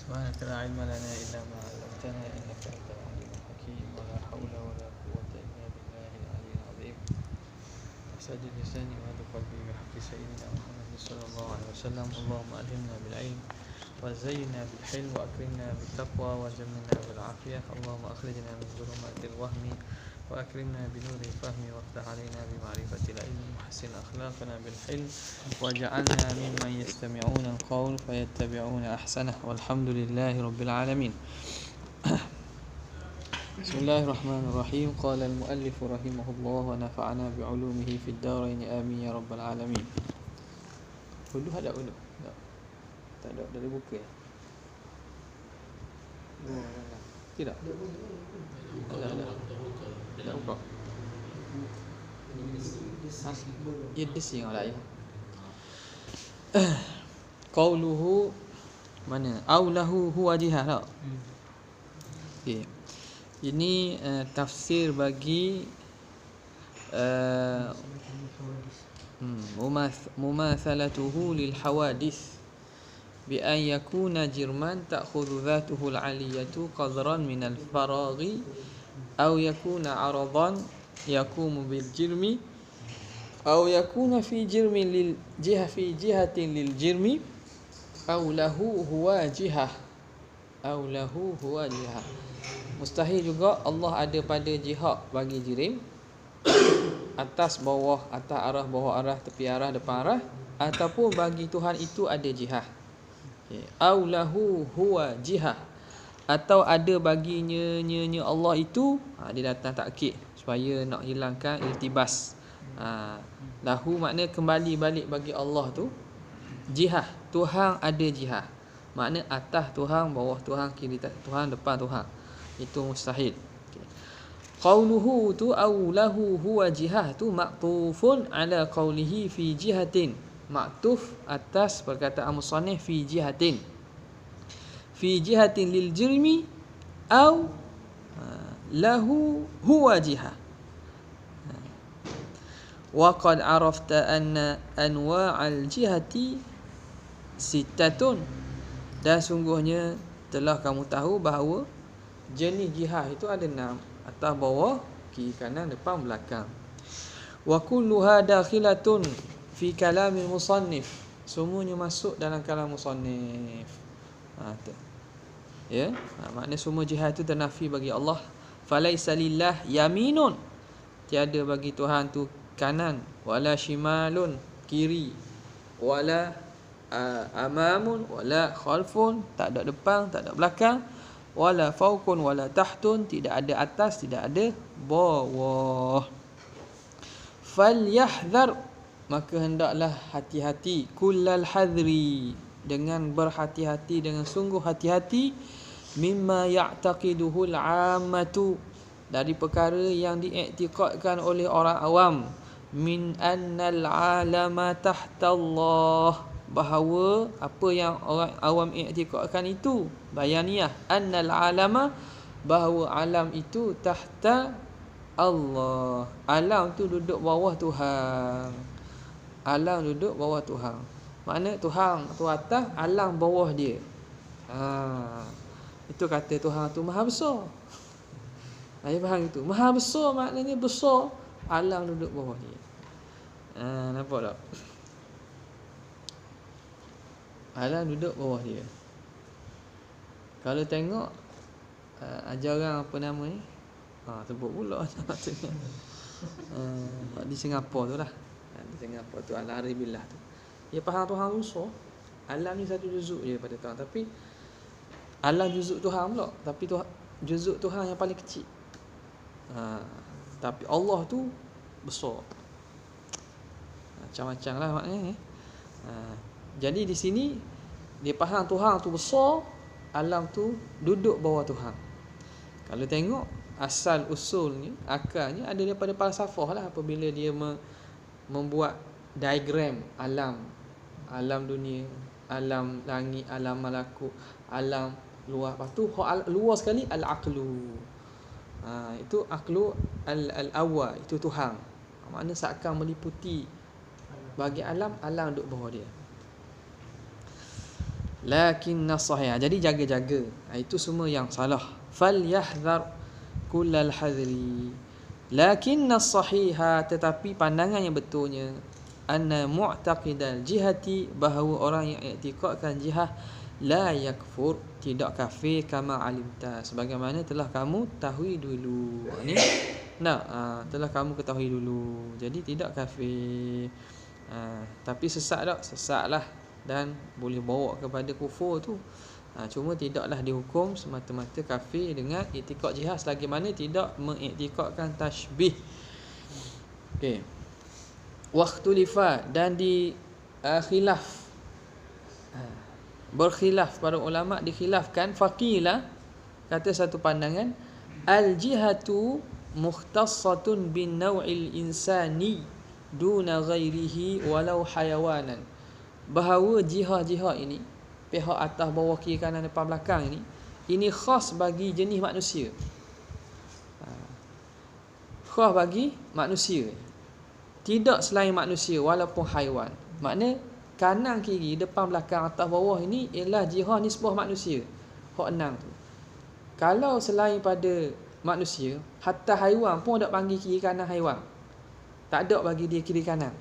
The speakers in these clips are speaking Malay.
سبحانك لا علم لنا إلا ما علمتنا إنك أنت العليم الحكيم ولا حول ولا قوة إلا بالله العلي العظيم. سجد لساني وهذا قلبي بحق سيدنا محمد صلى الله عليه وسلم. اللهم ألهمنا بالعلم وزينا بالحلم وأكرمنا بالتقوى وجملنا بالعافية. اللهم أخرجنا من ظلمات الوهم وأكرمنا بنور الفهم وافتح علينا بمعرفة العلم وحسن أخلاقنا بالحلم واجعلنا ممن يستمعون القول فيتبعون أحسنه والحمد لله رب العالمين. بسم الله الرحمن الرحيم. قال المؤلف رحمه الله ونفعنا بعلومه في الدارين آمين يا رب العالمين. Ulu ada ulu? Tak ada dari buku ya? Tidak. Ada. Tak buka. Ya desi yang lain. Qauluhu mana? Aulahu huwa jihah tak? Okay. Ini tafsir bagi mumathalatuhu lil hawadith bi an yakuna jirman ta'khudhu dhatuhu al-'aliyatu qadran min al-faraghi aw yakuna 'aradan yaqumu bil jirmi aw yakuna fi jirmin lil jihah fi jihatin lil jirmi aw lahu huwa jihah mustahil juga Allah ada pada jihad bagi jirim, atas bawah, atas arah, bawah arah, tepi arah, depan arah, ataupun bagi Tuhan itu ada jihah. Au lahu huwa jihah, atau ada baginya Allah itu, dia datang takkid supaya nak hilangkan iltibas. Lahu makna kembali balik bagi Allah tu jihah, Tuhan ada jihah. Makna atas Tuhan, bawah Tuhan, kiri Tuhan, depan Tuhan. Itu mustahil. Qauluhu tu au lahu huwa jihah tu ma'tufun ala qaulihi fi jihatin. Ma'tuf atas perkataan musannif fi jihatin. Fi jihatin lil jirmi au lahu huwa jihah. Wa qad arafta anna anwa'al jihati sittatun. Dan sungguhnya telah kamu tahu bahawa jenis jihah itu ada 6. Atas, bawah, kiri, kanan, depan, belakang. Wa kulluha dakhilatun fi kalamil musannif. Semuanya masuk dalam kalam musannif. Ya, makna semua jihad itu ternafi bagi Allah. Falaisa lillah yaminun. Tiada bagi Tuhan tu kanan, wala shimalun, kiri, wala amamun, wala khalfun, tak ada depan, tak ada belakang, wala fawqun wala tahtun, tidak ada atas, tidak ada bawah. Falyahdhar, maka hendaklah hati-hati, kullal hadri, dengan berhati-hati, dengan sungguh hati-hati, mimma ya'taqiduhu al-'ammatu, dari perkara yang diiktikadkan oleh orang awam, min annal 'alama tahta Allah, bahawa apa yang orang awam iktikadkan itu bayaniyah, annal alama, bahawa alam itu tahta Allah, alam tu duduk bawah Tuhan, alam duduk bawah Tuhan. Makna Tuhan tu atas, alam bawah dia. Itu kata Tuhan tu maha besar. Saya faham itu. Maha besar maknanya besar, alam duduk bawah dia. Nampak tak? Alam duduk bawah dia. Kalau tengok ajaran apa nama ni, sebut pula maksudnya. Di Singapura tu lah. Di Singapura tu Al-Aribillah tu. Dia faham Tuhan besar. Alam ni satu juzuk je pada Tuhan, tapi alam juzuk Tuhan pula, tapi juzuk Tuhan yang paling kecil. Tapi Allah tu besar. Macam-macam lah maknanya. Jadi di sini dia faham Tuhan tu besar, alam tu duduk bawah Tuhan. Kalau tengok asal usulnya, akalnya ada daripada falsafah lah, apabila dia membuat diagram alam dunia, alam langit, alam malakut, alam luar. Lepas tu luar sekali al-aqlu. Itu aqlu al-awwal, itu Tuhan. Makna seakan meliputi bagi alam duduk bawah dia. lakinna sahih. Jadi jaga-jaga. Itu semua yang salah. Falyahdhar kullal hadri. Lakinna sahiha, tetapi pandangan yang betulnya, anna mu'taqidal jihati, bahawa orang yang i'tiqadkan jihah, la yakfur, tidak kafir, kama alimta, sebagaimana telah kamu tahui dulu. Ni telah kamu ketahui dulu. Jadi tidak kafir. Tapi sesat tak? Sesatlah, dan boleh bawa kepada kufur tu. Cuma tidaklah dihukum semata-mata kafir dengan i'tiqad jihad, selagi mana tidak mengiktikadkan tashbih. Okey. Waqtulifa, dan di khilaf, berkhilaf para ulama, dikhilafkan. Faqila, kata satu pandangan, al jihatu mukhtassatun bin naw'il insani duna ghairihi walau hayawanan, bahawa jihad ini, pihak atas, bawah, kiri, kanan, depan, belakang ini khas bagi jenis manusia. Khas bagi manusia, tidak selain manusia walaupun haiwan. Makna kanan, kiri, depan, belakang, atas, bawah ini ialah jihad nisbah manusia. Hak 6 tu. Kalau selain pada manusia, hatta haiwan pun tak panggil kiri kanan haiwan. Tak ada bagi dia kiri kanan.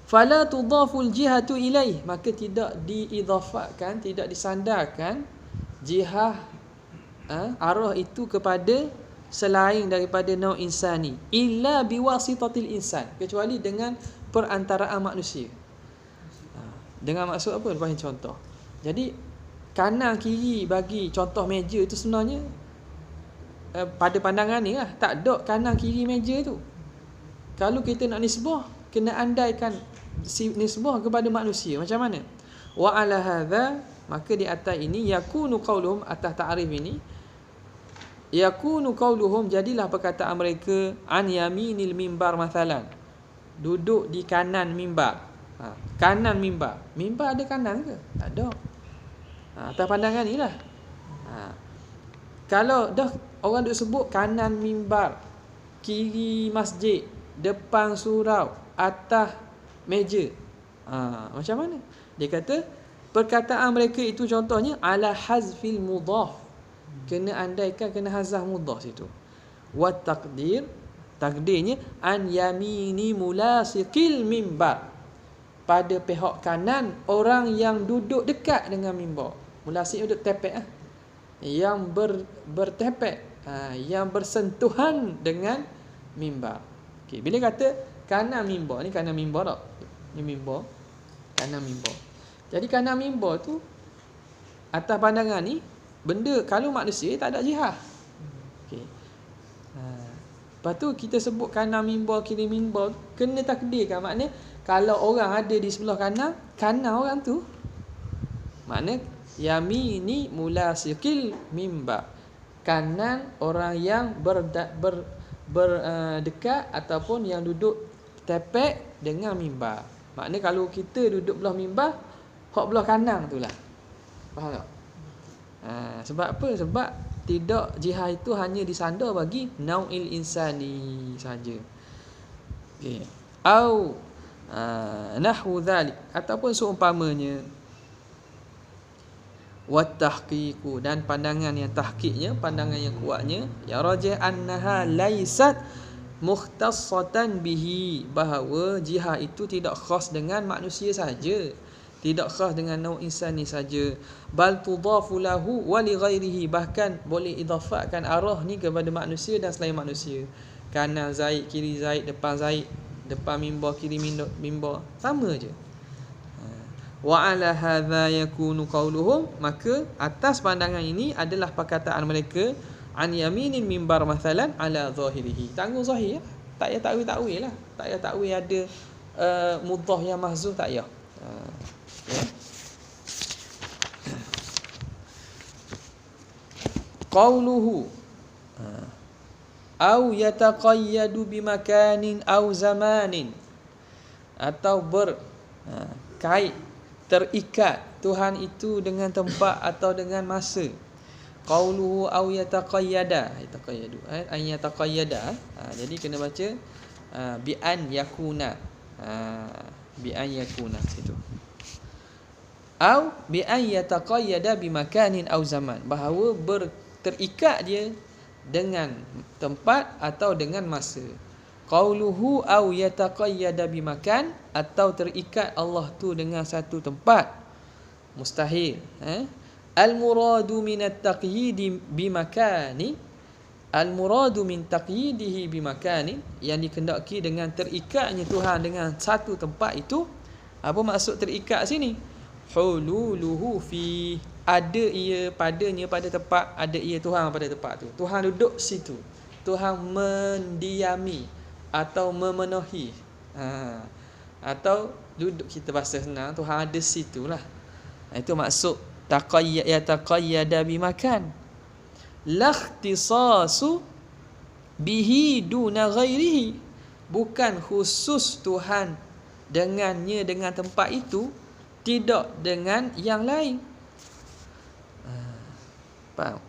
Fala tudaful jihatu ilaih, maka tidak diidhafatkan, tidak disandarkan jihah, arah itu kepada selain daripada nau' insani, illa biwasitatil insan, kecuali dengan perantaraan manusia. Dengan maksud apa? Bagi contoh. Jadi kanan kiri bagi contoh meja itu sebenarnya, pada pandangan ni lah, tak ada kanan kiri meja tu. Kalau kita nak nisbah, kena andaikan nisbah kepada manusia. Macam mana? Wa ala hadza, maka di atas ini, yakunu qauluhum, atas ta'rif ini, yakunu qauluhum, jadilah perkataan mereka, an yaminil mimbar mathalan, duduk di kanan mimbar. Kanan mimbar. Mimbar ada kanan ke? Tak ada. Atas pandangan ni lah. Kalau dah orang duk sebut kanan mimbar, kiri masjid, depan surau, atas meja, macam mana? Dia kata perkataan mereka itu contohnya ala hazfil mudhaf, kena andaikan, kena hazaf mudhaf situ. Wa taqdir, takdirnya an yamini mulasiqil mimbar, pada pihak kanan orang yang duduk dekat dengan mimbar. Mulasiq duduk tepek, yang bertepek, yang bersentuhan dengan mimbar. Okey, bila kata kanan mimbar ni, kanan mimbar tak? Ni mimbar, kanan mimbar. Jadi kanan mimbar tu, atas pandangan ni, benda kalau manusia tak ada jihad. Okey. Lepas tu kita sebut kanan mimbar, kiri mimbar, kena takdirkan. Maknanya kalau orang ada di sebelah kanan, kanan orang tu, makna yamini mulasiqil mimbar, kanan orang yang berdekat ataupun yang duduk tepek dengan mimbar. Makna kalau kita duduk belah mimbar, hak belah kanan tu lah. Faham tak? Sebab apa? Sebab tidak, jihad itu hanya disandar bagi nau'il insani saja. Okey. Au nahwu dhalik, ataupun seumpamanya. Wat tahqiqu, dan pandangan yang tahqiqnya, pandangan yang kuatnya, ya rajih annaha laisat mukhtassatan bihi, bahawa jihad itu tidak khas dengan manusia saja, tidak khas dengan nau' insani saja, bal tudafu lahu wa li ghairihi, bahkan boleh idhafatkan arah ni kepada manusia dan selain manusia. Kanan Zaid, kiri Zaid, depan Zaid, depan mimbar, kiri mimbar, sama je. Wa ala hadza yakunu qauluhum, maka atas pandangan ini adalah perkataan mereka, an yaminil mimbar mathalan ala zahirihi. Tanggung zahir, tak payah takwil lah, tak payah takwil ada mudhaf yang mahzuf, tak payah. Qauluhu au yataqayyadu bimakanin au zamanin, atau berkait, terikat Tuhan itu dengan tempat atau dengan masa. Qauluhu au yataqayyada, an yataqayyada, jadi kena baca bi an yakuna, bi an yakuna situ. au bi an yataqayyada bi makanin aw zaman, bahawa terikat dia dengan tempat atau dengan masa. Qauluhu au yataqayyada bi makan, atau terikat Allah tu dengan satu tempat, mustahil. Al muradu min at-taqyid bi makani, al muradu min taqyidihi bi makani, yang dikehendaki dengan terikatnya Tuhan dengan satu tempat itu, apa maksud terikat sini? Hululuhu fi, ada ia padanya pada tempat, ada ia Tuhan pada tempat tu. Tuhan duduk situ, Tuhan mendiami atau memenuhi, atau duduk, kita bahasa senang, Tuhan ada situlah. Itu maksud yataqayyada bi makan. La ikhtisasu bihi duna ghairihi, bukan khusus Tuhan dengannya, dengan tempat itu, tidak dengan yang lain. Faham?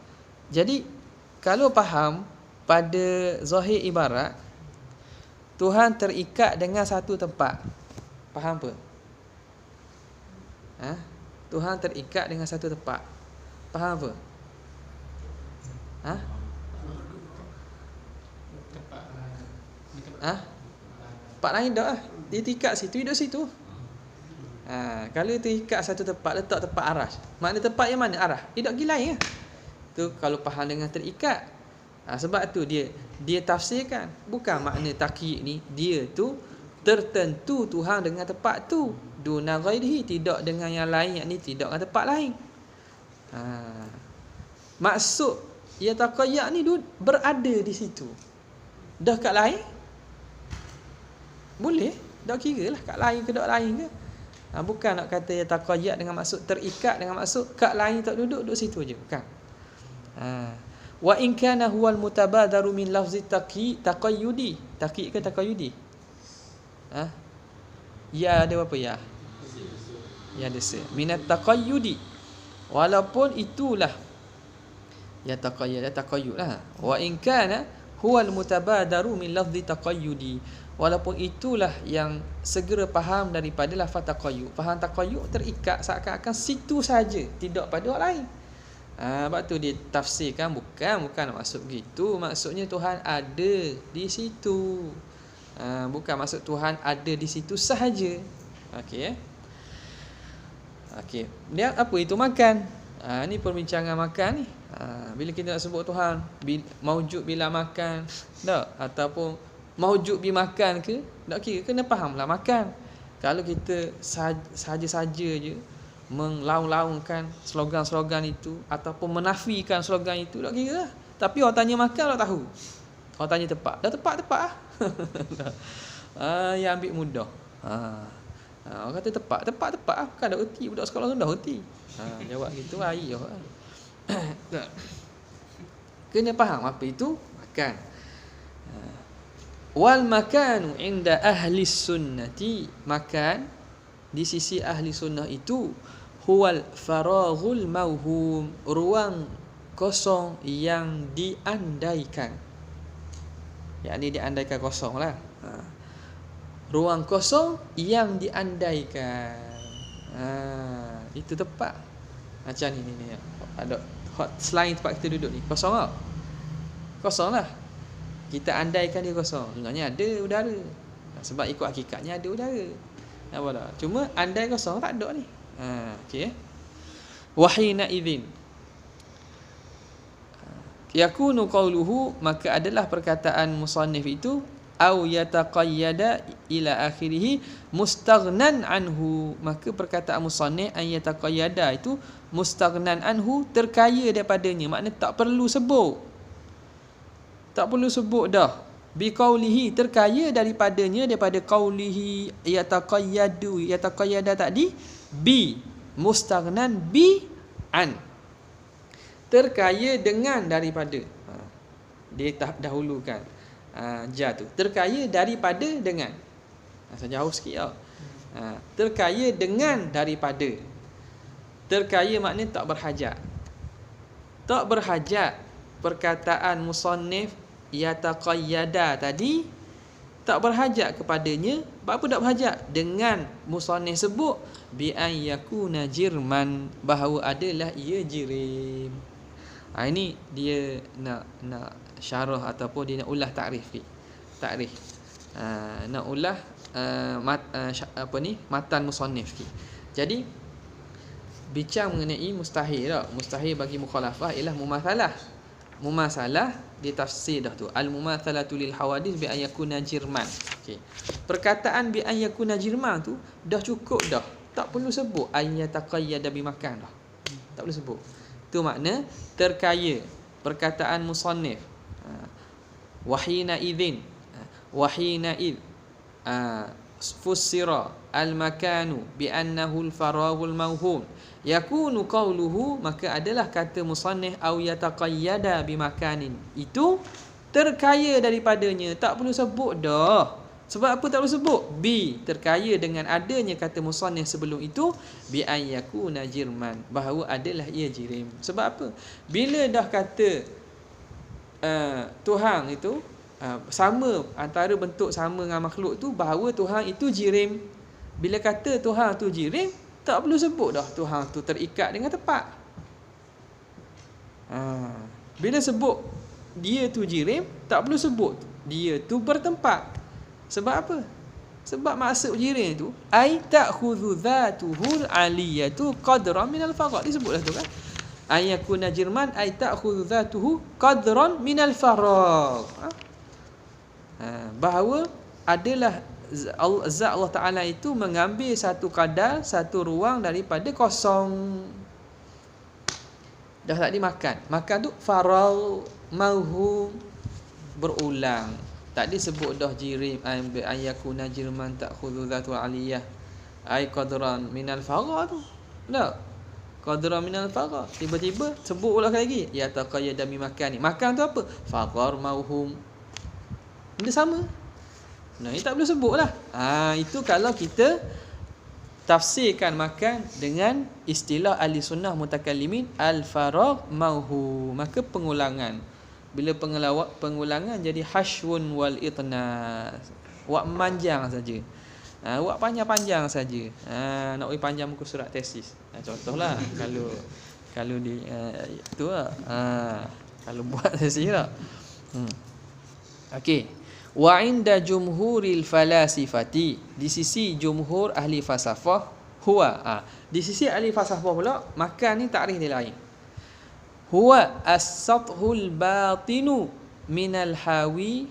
Jadi kalau faham pada zahir ibarat, Tuhan terikat dengan satu tempat. Faham apa? Tuhan terikat dengan satu tempat. Faham apa? Tempat lain tak lah. Dia terikat situ, hidup situ. Kalau terikat satu tempat, letak tempat arah, makna tempat yang mana arah? Hidup pergi lain lah. Tu kalau faham dengan terikat. Sebab tu dia tafsirkan, bukan makna takyid ni dia tu tertentu Tuhan dengan tempat tu, duna ghairihi, tidak dengan yang lain, yakni tidak dengan tempat lain. Maksud yataqayyad ni berada di situ. Dah kat lain boleh, dak kira lah kat lain ke dak lain ke. Bukan nak kata yataqayyad dengan maksud terikat, dengan maksud kat lain tak duduk situ je, bukan. Wa in kana huwal mutabadaru min lafzi taqayyudi. Taqi ke taqayyudi? Ya ada apa ya? Ya ada se. Minat taqayyudi. Walaupun itulah ya taqayyud lah. Wa in kana huwal mutabadaru min lafzi taqayyudi. Walaupun itulah yang segera faham daripada lafaz taqayyud. Faham taqayyud terikat seakan-akan situ saja, tidak pada orang lain. Sebab tu dia tafsirkan bukan maksud begitu. Maksudnya Tuhan ada di situ. Bukan maksud Tuhan ada di situ sahaja. Okey. Dia apa itu makan? Ni perbincangan makan ni. Bila kita nak sebut Tuhan maujud bila makan, tak? Ataupun maujud bi makan ke? Tak kira, kena fahamlah makan. Kalau kita saja-saja je melaung-laungkan slogan-slogan itu ataupun menafikan slogan itu, tak kira lah. Tapi orang tanya makan, orang tahu. Orang tanya tempat, dah tempat lah. Yang ambil mudah. Orang kata tempat lah. Bukan dah erti, budak sekolah tu dah erti. Jawab gitu, ayah lah. Kena faham apa itu makan. Wal makanu inda ahli sunnati, makan di sisi ahli sunnah itu huwal faraghul mauhum, ruang kosong yang diandaikan. Yakni diandaikan kosong lah. Ruang kosong yang diandaikan. Itu tempat. Macam ni. Ada selain tempat kita duduk ni, kosong tak? Kosong lah. Kita andaikan dia kosong, sebenarnya ada udara. Sebab ikut hakikatnya ada udara. Apa dah? Cuma andai kosong tak ada ni. Okey. Wahina idzin yakunu qawluhu, maka adalah perkataan musannif itu au yataqayyada ila akhirih mustaghnan anhu, maka perkataan musannif an yataqayyada itu mustaghnan anhu, terkaya daripadanya, makna tak perlu sebut. Tak perlu sebut dah. Bi qaulihi, terkaya daripadanya, daripada qaulihi yataqayyada tadi, bi mustaghnan bi an, terkaya dengan daripada. Dia tak dahulukan ja tu. Terkaya daripada dengan. Jauh sikit tau. Terkaya dengan daripada. Terkaya maknanya tak berhajat. Tak berhajat perkataan musannif yataqayyada tadi tak berhajat kepadanya. Apa tak berhajat? Dengan musannif sebut bi an yakuna jirman, bahawa adalah ia jirim. Ini dia nak syarah ataupun dia nak ulah takrif. Nak ulah matan musannif. Jadi bincang mengenai mustahil tak? Mustahil bagi mukhalafah ialah mumasalah di tafsir dah tu. Al mumathalatu lil hawadith bi an yakuna jirman. Okey. Perkataan bi an yakuna jirman tu dah cukup dah. Tak perlu sebut ayataqayyada bi makan dah. Tak perlu sebut. Tu makna terkaya. Perkataan musannif wahina idzin fussira al-makanu bi annahu al-faraghul mawhum, yakunu qawluhu, maka adalah kata musannif au yataqayyada bi makanin, itu terkaya daripadanya. Tak perlu sebut dah. Sebab apa tak perlu sebut? Bi, terkaya dengan adanya kata musannif sebelum itu, bi an yakuna jirman, bahawa adalah ia jirim. Sebab apa? Bila dah kata Tuhan itu sama, antara bentuk sama dengan makhluk tu, bahawa Tuhan itu jirim. Bila kata Tuhan tu jirim, tak perlu sebut dah Tuhan tu terikat dengan tempat. Bila sebut dia tu jirim, tak perlu sebut dia tu bertempat. Sebab apa? Sebab maksud jirim tu ai ta'khudhu dhatuhul aliyatu qadran minal faqad. Disebutlah tu kan. Ayakuna jirman ai ta'khudhu dhatuhu qadran minal faragh. Bahawa adalah zat Allah Ta'ala itu mengambil satu kadar, satu ruang daripada kosong. Dah tak dimakan. Makan tu faragh mauhum, berulang. Tak disebut dah jirim ayakuna jirman ta'khudhu dhatul aliyah ai qadran minal faragh tu. Tak. Qadran minal faragh. Tiba-tiba sebut ulang lagi. Ya taqayyada mi makan ni. Makan tu apa? Faragh mauhum. Benda sama. Ini tak perlu sebut lah. Itu kalau kita tafsirkan makan dengan istilah ahli sunnah mutakallimin, al-faragh mauhu, maka pengulangan. Bila pengulangan jadi hashwun wal itnas. Wak panjang saja. Wak panjang-panjang saja. Nak bagi panjang muka surat tesis. Contohlah kalau di itu lah. Kalau buat tesis lah. Okey. Wa inda jumhuril falasifati, di sisi jumhur ahli falsafah, huwa di sisi ahli falsafah pula makan ni takrif dia lain. Huwa as-sathul batinu minal hawi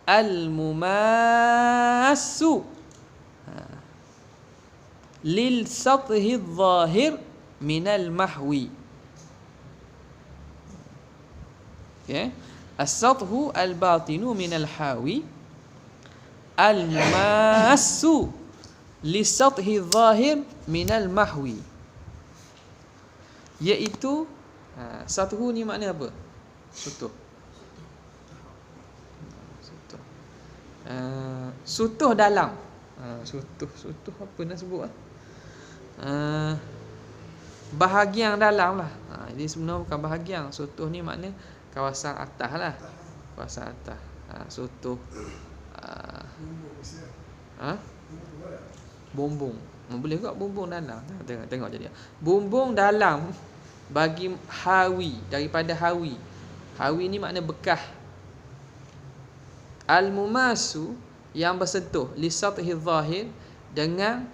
al-mumassu lil sathi adh-dhahir minal mahwi. Okay. As-sathu al-batinu minal hawi al-massu li-sathi zahir minal mahwi. Iaitu sathu ni makna apa? Sutuh. Sutuh dalam. Sutuh apa nak sebut? Bahagian dalam lah. Jadi sebenarnya bukan bahagian. Sutuh ni makna kawasan atas lah. Kawasan atas. Sutuh. Bumbung. Boleh juga bumbung dalam. Tengok jadi. Bumbung dalam bagi hawi, daripada hawi. Hawi ni makna bekah. Al-mumasu, yang bersentuh, li sathi zahir, dengan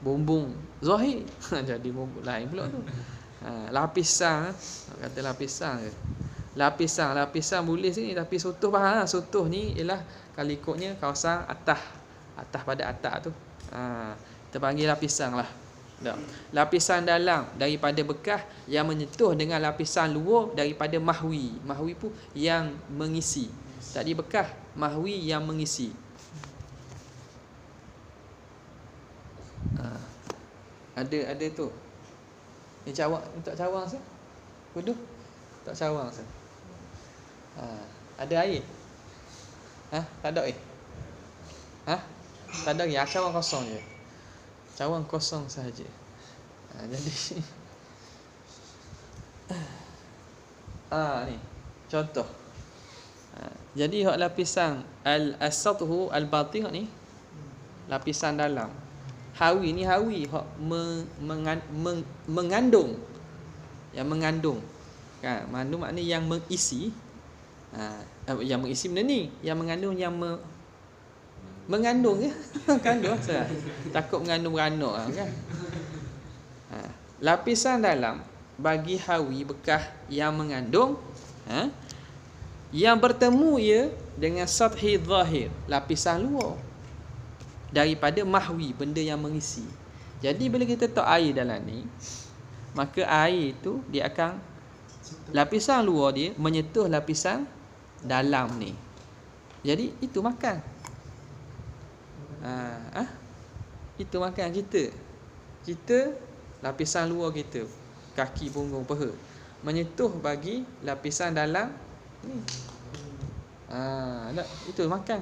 bumbung zahir. Jadi bumbung lain pula tu. Lapisan, kata lapisan ke? Lapisan boleh sini, tapi sutuh faham. Sutuh ni ialah kalau ikutnya kawasan atas pada atas tu. Kita panggil lapisan lah. Lapisan dalam daripada bekah yang menyentuh dengan lapisan luar daripada mahwi. Mahwi pun yang mengisi. Tadi bekah, mahwi yang mengisi. Ada tu. Ni cawang, tak cawang sah? Wudu? Tak cawang sah. Ada air? Tak ada air? Tak ada air, cawang kosong je. Cawang kosong sahaja. Jadi ni contoh. Jadi hak lapisan al-sathu al-batin ni lapisan dalam. Hawi ni hawi hak mengandung. Yang mengandung. Kan, mengandung maknanya yang mengisi. Yang mengisi benda ni, yang mengandung yang mengandung ke? Kandung saya. Takut mengandung beranak kan. Lapisan dalam bagi hawi bekas yang mengandung, yang bertemu ia dengan sathi zahir, lapisan luar daripada mahwi, benda yang mengisi. Jadi bila kita tahu air dalam ni, maka air itu dia akan lapisan luar dia menyentuh lapisan dalam ni. Jadi itu makan. Itu makan kita. Kita lapisan luar kita, kaki, punggung, paha, menyentuh bagi lapisan dalam ni. Itu makan.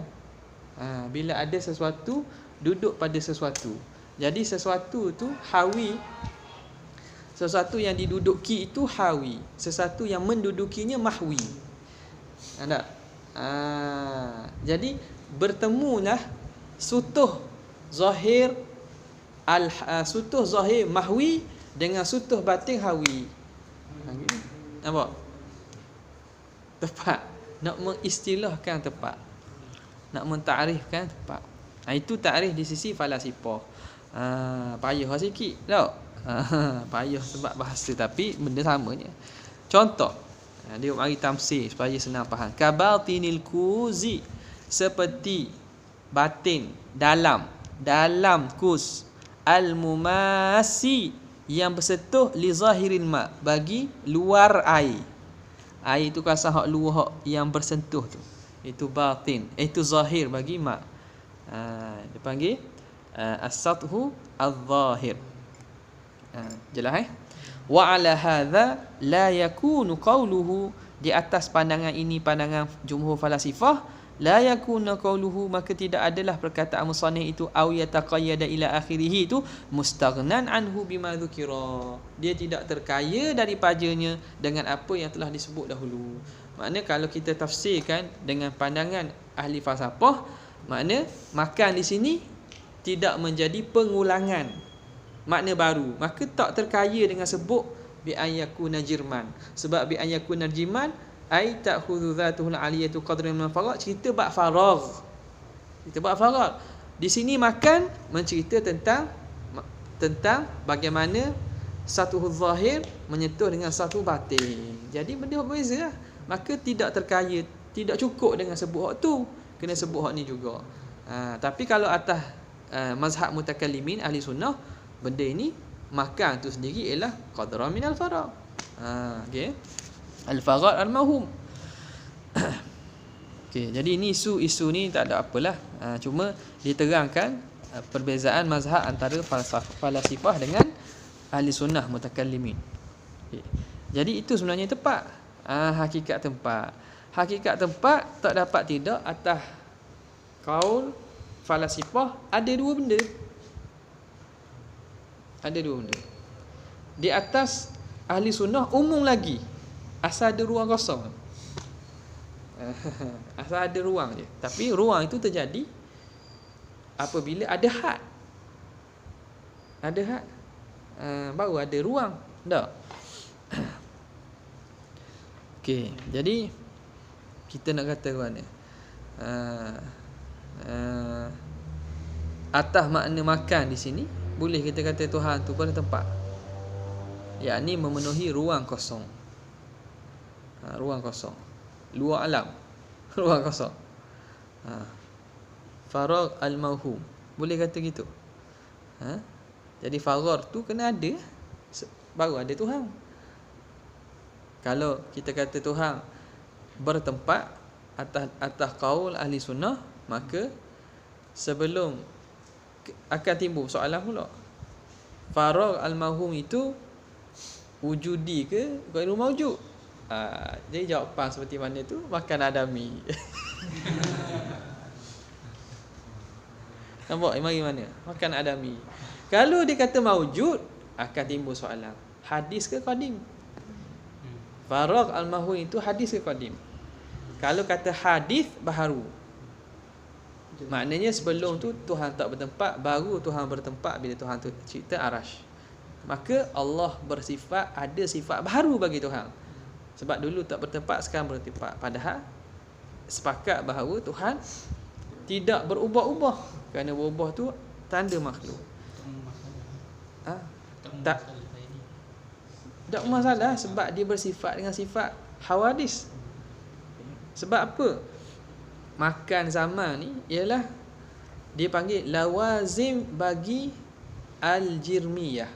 Bila ada sesuatu duduk pada sesuatu. Jadi sesuatu tu hawi. Sesuatu yang diduduki itu hawi. Sesuatu yang mendudukinya mahwi. Tak? Jadi bertemulah sutuh zahir sutuh zahir mahwi dengan sutuh batin hawi. Nampak? Tepat. Nak mengistilahkan tepat. Nak mentarifkan tepat. Itu takrif di sisi falasifah. Payah sikit tak? Payah sebab bahasa tapi benda samanya. Contoh, dia mari tamsil supaya senang faham. Kabatinil kuzi, seperti batin dalam kus, al-mumasi, yang bersentuh li zahirin ma, bagi luar air. Air tu kasar hak luar, hak yang bersentuh tu, itu batin, itu zahir bagi ma. Dia panggil as-sathu al-zahir. Jelas wa ala hadza la yakunu qawluhu, di atas pandangan ini, pandangan jumhur falasifah, la yakunu qawluhu, maka tidak adalah perkataan musannif itu au yataqayyada ila akhirih itu mustaghnan anhu bima dzukira, dia tidak terkaya daripadanya dengan apa yang telah disebut dahulu. Makna kalau kita tafsirkan dengan pandangan ahli falsafah, makna makan di sini tidak menjadi pengulangan makna baru, maka tak terkaya dengan sebut bi ayyakuna jirman. Sebab bi ayyakuna jirman ai ta'khudhu dhatuhu al-aliyatu qadran min faragh, cerita bab faragh. Cerita bab faragh. Di sini makan mencerita tentang bagaimana satu zahir menyentuh dengan satu batin. Jadi benda berbeza lah. Maka tidak terkaya, tidak cukup dengan sebut hak tu, kena sebut hak ni juga. Tapi kalau atas mazhab mutakallimin ahli sunnah, benda ini makan tu sendiri ialah qadran min al-faragh. Okey. Al-faragh al-mahum. Okey, jadi ini isu ni tak ada apalah. Cuma diterangkan perbezaan mazhab antara falasifah dengan ahli sunnah mutakallimin. Okay. Jadi itu sebenarnya tepat. Hakikat tempat. Hakikat tempat tak dapat tidak atas kaul falasifah ada dua benda. Ada dua benda. Di atas ahli sunnah umum lagi. Asal ada ruang kosong. Asal ada ruang je. Tapi ruang itu terjadi apabila ada had. Ada had. Baru ada ruang. Tak? Okey, jadi kita nak kata ke mana? Atas makna makan di sini, boleh kita kata Tuhan tu pada tempat, yakni memenuhi ruang kosong. Ruang kosong, luar alam. Ruang kosong. Faragh al-mawhum, boleh kata gitu. Jadi faragh tu kena ada, baru ada Tuhan. Kalau kita kata Tuhan bertempat atas qaul ahli sunnah, maka sebelum akan timbul soalan pula. Faragh al-mawhum itu wujudi ke ghairu mawjud? Jadi jawapan seperti mana tu? Makan adami. Nampak mari mana? Makan adami. Kalau dia kata mawjud, akan timbul soalan. Hadis ke qadim? Faragh al-mahwi itu hadis ke qadim? Kalau kata hadis baharu, maknanya sebelum tu Tuhan tak bertempat, baru Tuhan bertempat bila Tuhan tu cipta arash. Maka Allah bersifat, ada sifat baharu bagi Tuhan. Sebab dulu tak bertempat, sekarang bertempat. Padahal sepakat bahawa Tuhan tidak berubah-ubah. Kerana berubah tu tanda makhluk. Tak masalah sebab dia bersifat dengan sifat hawadis. Sebab apa? Makan zaman ni ialah dia panggil lawazim bagi al-jirmiyah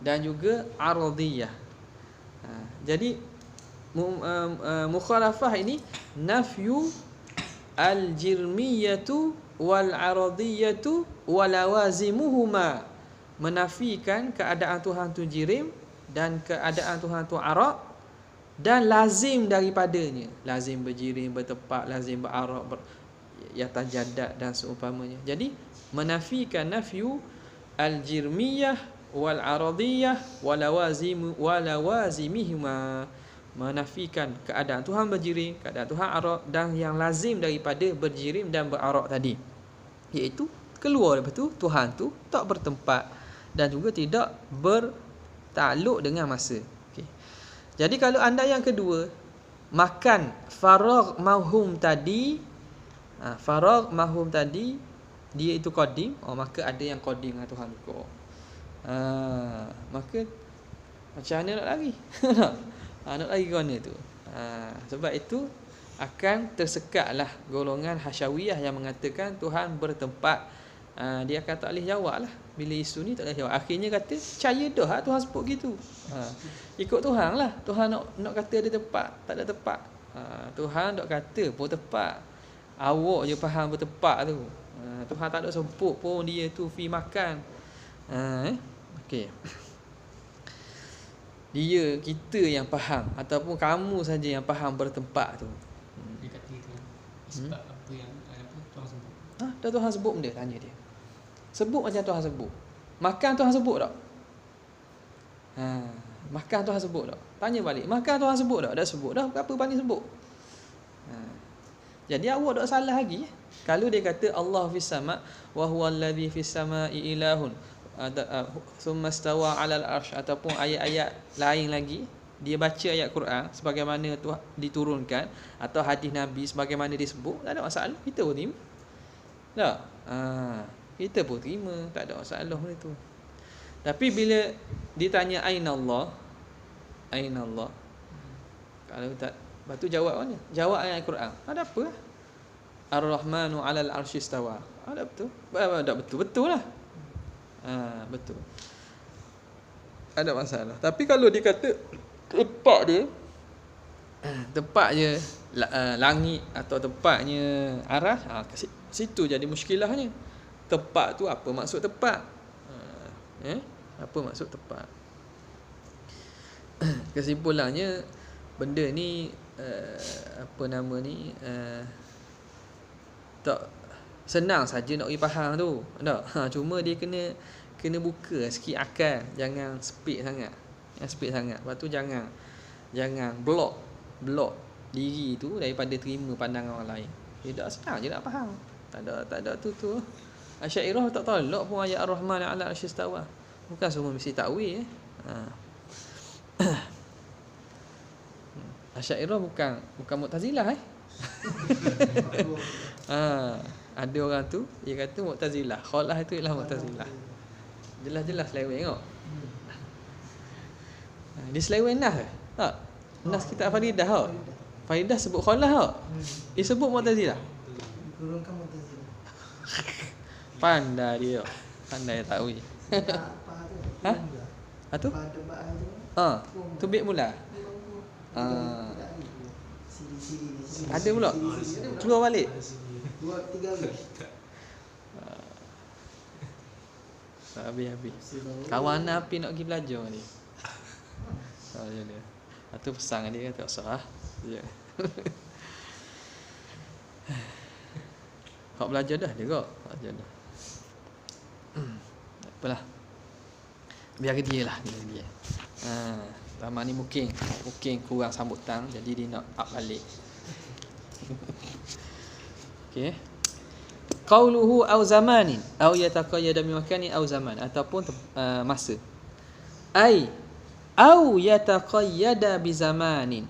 dan juga aradiyah. Jadi mukhalafah ini nafyu al-jirmiyatu wal aradiyatu wa lawazimuhuma, menafikan keadaan Tuhan tu jirim dan keadaan Tuhan tu arad dan lazim daripadanya, lazim berjirim, bertepak, lazim berarad, yatajaddad dan seumpamanya. Jadi menafikan nafyu al-jirmiyah wal aradiyah wa lawazimihima, menafikan keadaan Tuhan berjirim, keadaan Tuhan arad dan yang lazim daripada berjirim dan berarad tadi, iaitu keluar daripada tu Tuhan tu tak bertempat dan juga tidak bertakluk dengan masa. Jadi kalau anda yang kedua makan faragh mahum tadi, faragh mahum tadi dia itu qadim, maka ada yang qadim dengan Tuhan juga. Maka macam mana nak lari? Nak lari ke mana tu? Sebab itu akan tersekatlah golongan hasyawiyah yang mengatakan Tuhan bertempat. Dia akan tak boleh jawab lah. Bila isu ni tak boleh jawab. Akhirnya kata, percaya dah Tuhan sebut gitu. Ikut Tuhan lah. Tuhan nak kata ada tempat, tak ada tempat. Tuhan tak kata pun tempat. Awak je faham bertempat tu. Tuhan tak ada sebut pun dia tu fi makan. Okey. Dia, kita yang faham ataupun kamu saja yang faham bertempat tu. Dia kata itu sebab apa yang Tuhan sebut. Dah Tuhan sebut benda, tanya dia. Sebut macam Tuhan sebut. Makan Tuhan sebut tak? Makan Tuhan sebut tak? Tanya balik. Makan Tuhan sebut tak? Dah sebut dah. Apa pandai sebut? Jadi awak tak salah lagi. Kalau dia kata Allah fis sama' wa huwa alladhi fis sama'i ilahun thumma stawa 'alal arsy, ataupun ayat-ayat lain lagi, dia baca ayat Quran sebagaimana tu diturunkan atau hadis Nabi sebagaimana disebut, tak ada masalah. Kita pun terima. Tak? Kita pun terima, tak ada masalah benda tu. Tapi bila ditanya aina Allah, aina Allah, kalau tak, lepas tu jawab mana? Jawab ayat Quran. Ada apa? Ar-Rahmanu 'alal arsy istawa. Ada betul? Tak betul lah. Betul. Ada masalah. Tapi kalau dia kata tempat dia, tempat je langit atau tempatnya arah, situ jadi muskilahnya. Tepat tu apa maksud tepat? Apa maksud tepat? Kesimpulannya benda ni tak senang saja nak pergi faham tu. Tak. Cuma dia kena buka sikit akal, jangan speed sangat. Jangan speed sangat. Lepas tu jangan block diri tu daripada terima pandangan orang lain. Dia tak senang je nak faham. Tak ada tu. Asy'ariyah tak tolak pun ayat Ar-Rahman 'ala al-'arsy istawa. Bukan semua mesti takwil. Asy'ariyah bukan Mu'tazilah ada orang tu dia kata Mu'tazilah. Khalah itu ialah Mu'tazilah. Jelas-jelas seleweng tengok. Dia seleweng nas ke? Tak. Nas kitab Faridah tak? Faridah sebut khalah tak? Dia sebut Mu'tazilah. Kurungkan Mu'tazilah. Pandai dia. Pandai takwil. Tu? Tu bait mula. Ada pula. Keluar balik. 2-3 hari. Habis. Kawan api nak pergi belajar ni. Ya dia. Atau pesan dia tak usah. Ya. Kau belajar dah dia kau. Belajar dah. Apalah. Biar dia lah dia. Lama ni mungkin kurang sambutan, jadi dia nak up balik. Okey. Qauluhu au zamanin au yataqayyada bi makanin au zaman, ataupun masa. Ai au yataqayyada bi zamanin.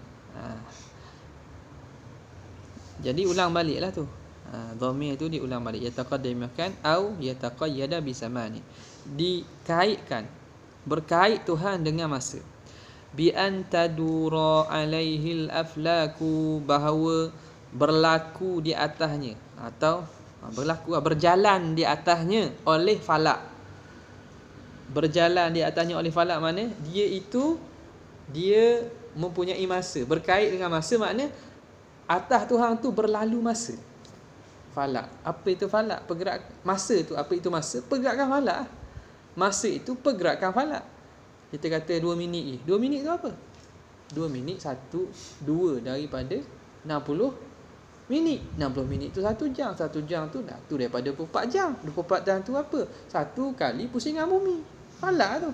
Jadi ulang baliklah tu. Dhamir tu diulang balik. Yataqaddam bi makan au yataqayyada bi zamanin. Dikaitkan, berkait Tuhan dengan masa. Bi an tadura alaihi al-aflaku, bahawa berlaku di atasnya, atau berjalan di atasnya oleh falak. Berjalan di atasnya oleh falak mana? Dia mempunyai masa. Berkait dengan masa makna atas Tuhan tu berlalu masa. Falak. Apa itu falak? Pergerak masa tu. Apa itu masa? Pergerakan falak. Masa itu pergerakan falak. Kita kata 2 minit. 2 minit tu apa? 2 minit 1 2 daripada 60 minit. 60 minit tu 1 jam. 1 jam tu dah tu daripada 24 jam. 24 jam tu apa? 1 kali pusingan bumi. Falak tu.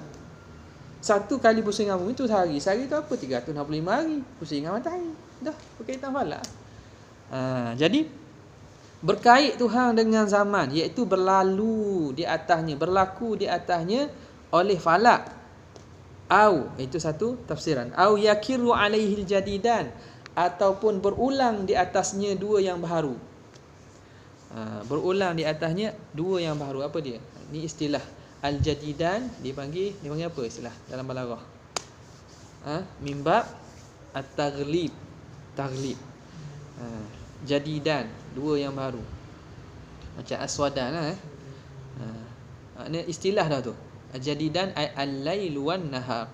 1 kali pusingan bumi tu sehari. Sehari tu apa? 365 hari pusingan matahari. Dah berkaitan falak. Jadi berkait Tuhan dengan zaman, iaitu berlalu di atasnya, berlaku di atasnya oleh falak. Au, itu satu tafsiran. Au yakiru alaihi jadidan, ataupun berulang di atasnya 2 yang baharu. Berulang di atasnya 2 yang baharu. Apa dia? Ini istilah al-jadidan, dipanggil apa istilah dalam balaghah? Mimbab at-taghlib. Taghlib. Jadidan, 2 yang baru. Macam aswadan lah. Ini istilah dah tu. Jadidan al-lail wan nahar.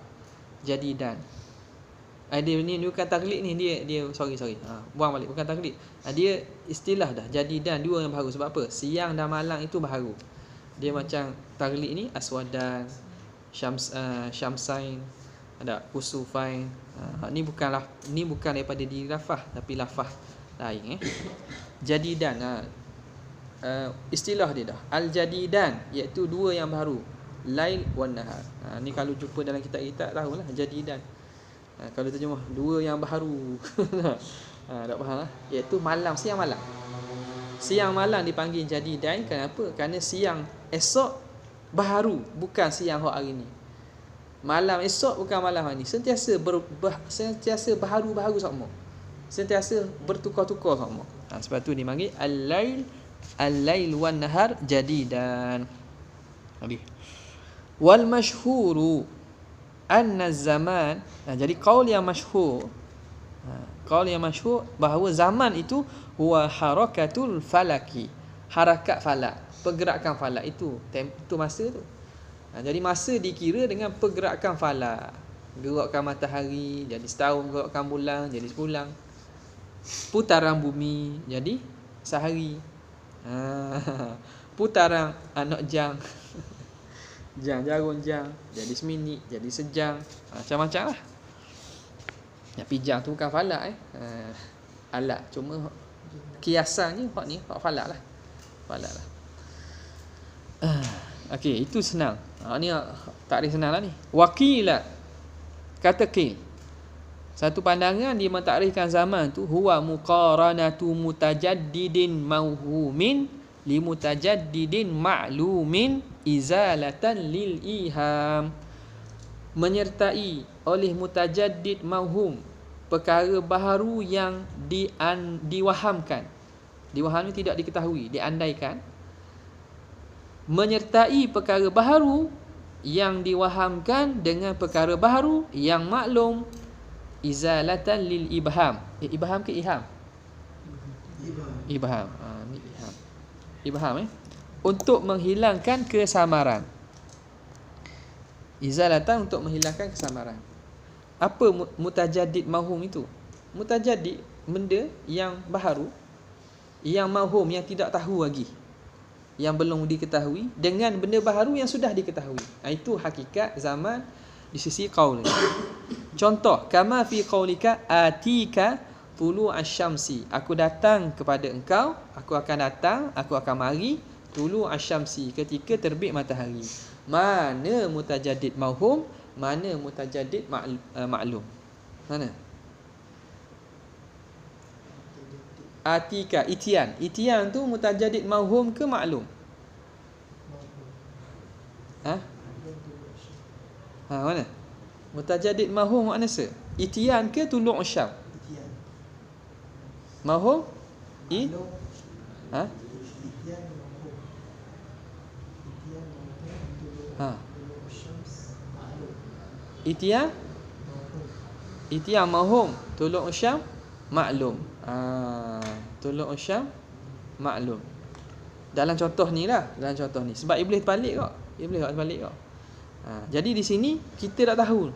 Jadidan. Dia ni bukan taklid ni, dia sorry. Buang balik, bukan taklid. Dia istilah dah. Jadidan, 2 yang baru. Sebab apa? Siang dan malam itu baru. Dia macam taklid ni aswadan, syamsain, ada kusufain. Ni bukan daripada diri lafaz, tapi lafaz lain. Jadidan. Istilah dia dah. Al-jadidan, iaitu 2 yang baru. Lail wan nahar. Ni kalau jumpa dalam kitab-kitab tahulah jadidan. Kalau terjemah 2 yang baharu. Tak faham lah. Iaitu malam, siang malam. Siang malam dipanggil jadidan. Kenapa? Kerana siang esok baharu, bukan siang hari ni. Malam esok bukan malam hari ni. Sentiasa baharu-baharu semua. Sentiasa bertukar-tukar semua. Sebab tu dipanggil al-lail wan nahar jadidan. Wal masyhuru anna zaman. Jadi qaul yang masyhur, bahawa zaman itu huwa harakatul falaki, harakat falak, pergerakan falak itu masa tu. Jadi masa dikira dengan pergerakan falak. Gerakkan matahari jadi setahun, gerakkan bulan jadi sebulan, putaran bumi jadi sehari, putaran anak jam jarum jam jadi seminit, jadi sejam, macam-macam lah. Tapi jam tu bukan falak alat, cuma kiasannya hak ni hak falak lah. Okey, itu senang. Ni takrif senang lah ni. Wakila, kata qil, satu pandangan dia mentakrifkan zaman tu huwa muqaranatu mutajaddidin mauhumin li mutajaddidin ma'lumin izalatan lil iham. Menyertai oleh mutajaddid mauhum, perkara baharu yang diwahamkan. Diwaham ni tidak diketahui, diandaikan. Menyertai perkara baharu yang diwahamkan dengan perkara baharu yang maklum, izalatan lil ibham. Ibham ke iham? Ibham. Ni iham. Ibham untuk menghilangkan kesamaran. Izalatan untuk menghilangkan kesamaran. Apa mutajaddid mauhum itu? Mutajaddid benda yang baharu, yang mauhum, yang tidak tahu lagi, yang belum diketahui, dengan benda baharu yang sudah diketahui. Itu hakikat zaman di sisi qaul. Contoh, kama fi qaulika atika tulu asyamsi. Aku datang kepada engkau, aku akan mari tulu asyamsi, ketika terbit matahari. Mana mutajaddid mauhum, mana mutajaddid maklum? Mana? Atika, itian. Itian tu mutajadid mauhum ke maklum? Ha? Mana? Mutajadid mauhum makna se? Itian ke tulu' syam? Itian. Mauhum? Maklum. Ha? Itian mahum. Itian mahum. Ha. Tulu' syams. Maklum. Itian? Mahum. Itian mauhum, tulu' syam maklum. Tulu' syam maklum. Dalam contoh ni lah, dalam contoh ni. Sebab Iblis balik kok. Iblis balik kok. Jadi di sini kita tak tahu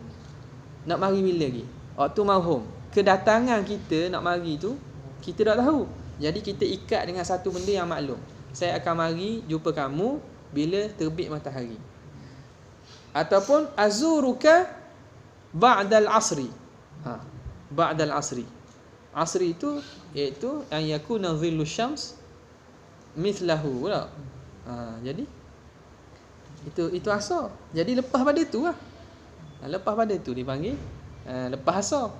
nak mari bila lagi. Waktu mauhum, kedatangan kita nak mari tu kita tak tahu. Jadi kita ikat dengan satu benda yang maklum. Saya akan mari jumpa kamu bila terbit matahari. Ataupun azuruka ba'dal asri. Ba'dal asri. Asri itu iaitu an yakuna dhillu syams mithlahu pula. Jadi itu asar. Jadi lepas pada tu lah. Lepas pada tu dipanggil lepas asar.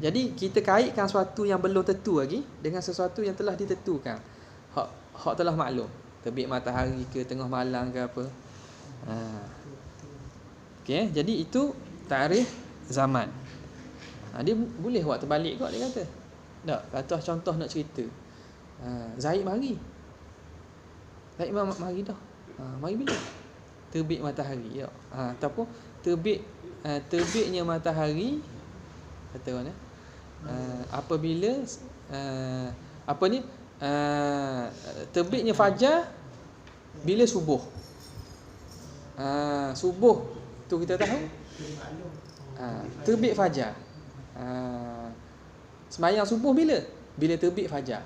Jadi kita kaitkan sesuatu yang belum tentu lagi dengan sesuatu yang telah ditentukan. Hak telah maklum. Terbit matahari ke tengah malam ke apa. Okey, jadi itu tarikh zaman. Dia boleh buat terbalik kot dia kata. Tak, kata contoh nak cerita. Zaid mari. Zaid mari dah. Mari bila? Terbit matahari ya. Ataupun terbitnya matahari kata mana? Apabila apa ni? Terbitnya fajar bila subuh. Subuh tu kita tahu. Terbit fajar. Sembahyang subuh bila? Bila terbit fajar.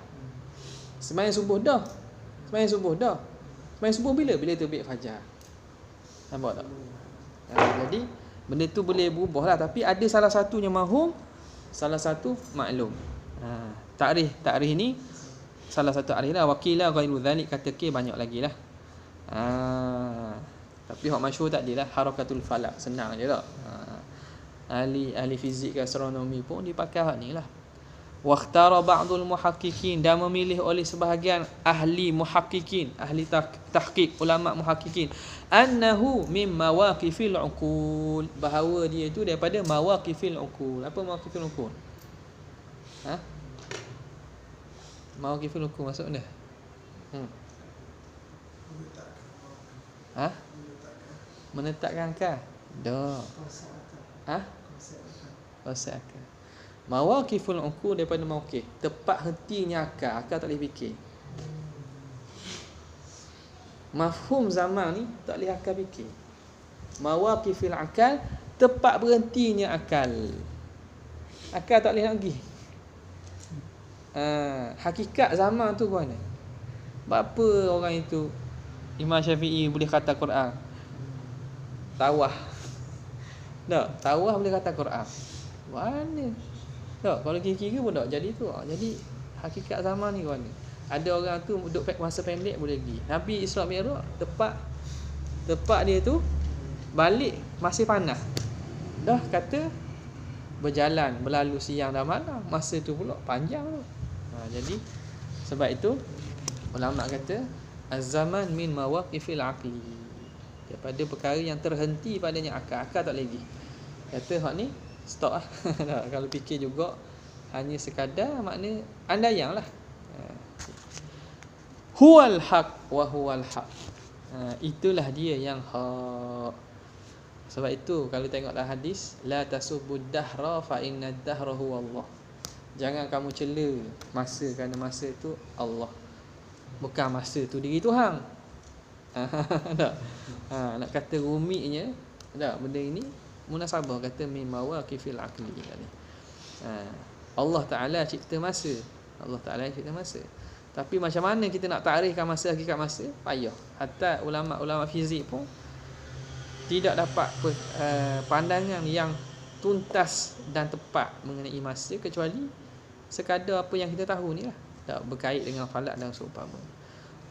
Sembahyang subuh dah. Sembahyang subuh bila? Bila terbit fajar. Nampak tak? Jadi benda tu boleh berubah lah. Tapi ada salah satunya mahum, salah satu maklum. Takrih ni salah satu takrih lah. Wakilah ghairu dhalik, kata ke banyak lagi lah. Tapi hak masyhur tak dia lah, harakatul falak. Senang je tak? Ahli fizik ke astronomi pun dipakai hak ni lah. Wakhtara ba'dul muhaqqiqin, dan memilih oleh sebahagian ahli muhaqqiqin, ahli tahqiq, ulama muhaqqiqin, annahu min mawaqifil uqul, bahawa dia itu daripada mawaqifil uqul. Apa mawaqifil uqul? Mawaqifil uqul maksud mana? Menetapkan akal. Dah. Konsep akal. Mawaqiful uqul daripada mawqif, tepat hentinya akal. Akal tak boleh fikir. Mafhum zaman ni tak boleh akal fikir. Mawaqifil akal, tepat berhentinya akal. Akal tak boleh nak pergi. Hakikat zaman tu ke mana? Apa orang itu Imam Syafi'i boleh kata Quran? Tawah. Tak, tawah boleh kata Quran. Mana? Tak, kalau kira-kira pun tak jadi tu. Jadi hakikat zaman ni mana? Ada orang tu duduk masa pendek boleh pergi. Nabi Isra Mi'raj tepat dia tu balik masih panas. Dah kata berjalan berlalu siang dan malam. Masa tu pula panjang tu. Jadi sebab itu ulama kata az-zaman min mawaqifil aqli, daripada perkara yang terhenti padanya akal. Akal tak lagi. Kata hak ni stop lah. Kalau fikir juga hanya sekadar makna andaian lah. Huwal haq wa huwal haq. Itulah dia yang hak. Sebab itu kalau tengoklah hadis, la tasubbud dahra fa inna ad-dahra huwa Allah. Jangan kamu cela masa, kerana masa itu Allah. Bukan masa tu diri Tuhan. Tak. Nak kata rumitnya, tak, benda ini munasabah kata min mawaqifil aqli ni. Allah Taala cipta masa. Allah Taala cipta masa. Tapi macam mana kita nak takrifkan masa, hakikat masa? Payah. Hatta ulama-ulama fizik pun tidak dapat pandangan yang tuntas dan tepat mengenai masa, kecuali sekadar apa yang kita tahu ni lah. Tak berkait dengan falak dan seumpama.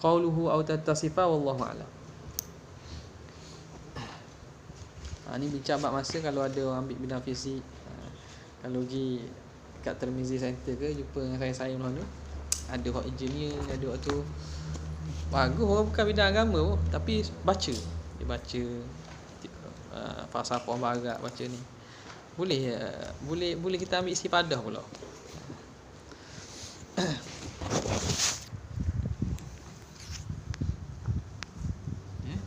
Qauluhu aw tatasifa wallahu a'lam. Ni bincang bab masa. Kalau ada orang ambil bidang fizik, kalau pergi kat Tirmizi Center ke, jumpa dengan saya mana, Ada hak engineer, ada hak tu. Bagus orang bukan bidang agama pun, tapi baca. Dia baca falsafah barat baca ni. Boleh kita ambil istifadah pula. Ya.